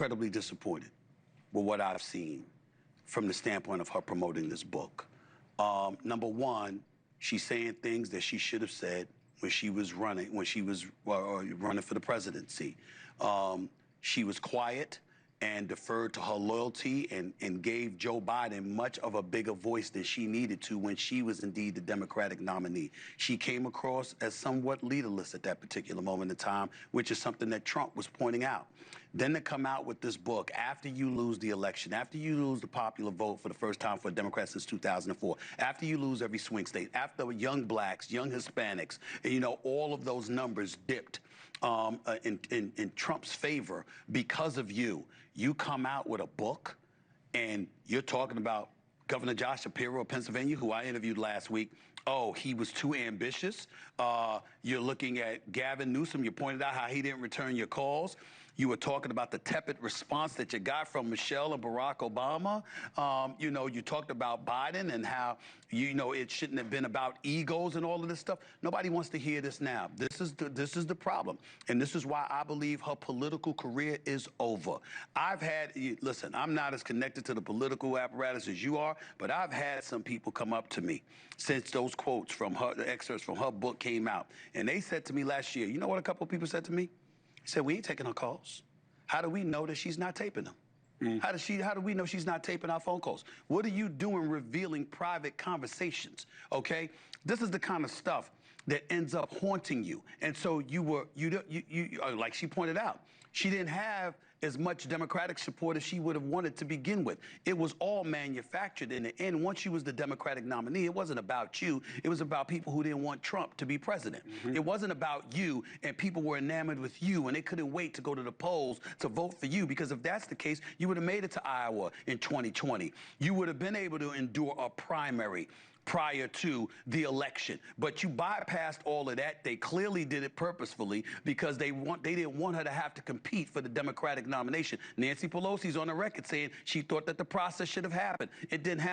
incredibly disappointed with what I've seen from the standpoint of her promoting this book. Number one, she's saying things that she should have said when she was running for the presidency. She was quiet and deferred to her loyalty and gave Joe Biden much of a bigger voice than she needed to when she was indeed the Democratic nominee. She came across as somewhat leaderless at that particular moment in time, which is something that Trump was pointing out. Then to come out with this book after you lose the election, after you lose the popular vote for the first time for a Democrat since 2004, after you lose every swing state, after young blacks, young Hispanics, you know, all of those numbers dipped in Trump's favor because of you. You come out with a book and you're talking about Governor Josh Shapiro of Pennsylvania, who I interviewed last week. Oh, he was too ambitious. You're looking at Gavin Newsom. You pointed out how he didn't return your calls. You were talking about the tepid response that you got from Michelle and Barack Obama. You know, you talked about Biden and how, you know, it shouldn't have been about egos and all of this stuff. Nobody wants to hear this now. This is the problem. And this is why I believe her political career is over. Listen, I'm not as connected to the political apparatus as you are, but I've had some people come up to me since those quotes from her, the excerpts from her book came out. And they said to me last year, you know what a couple of people said to me? He said, we ain't taking her calls. How do we know that she's not taping them? How do we know she's not taping our phone calls? What are you doing revealing private conversations, okay? This is the kind of stuff that ends up haunting you. And so like she pointed out, she didn't have as much Democratic support as she would have wanted to begin with. It was all manufactured in the end. Once she was the Democratic nominee, it wasn't about you. It was about people who didn't want Trump to be president. It wasn't about you and people were enamored with you and they couldn't wait to go to the polls to vote for you, because if that's the case, you would have made it to Iowa in 2020. You would have been able to endure a primary prior to the election. But you bypassed all of that. They clearly did it purposefully because they didn't want her to have to compete for the Democratic nomination. Nancy Pelosi's on the record saying she thought that the process should have happened. It didn't happen.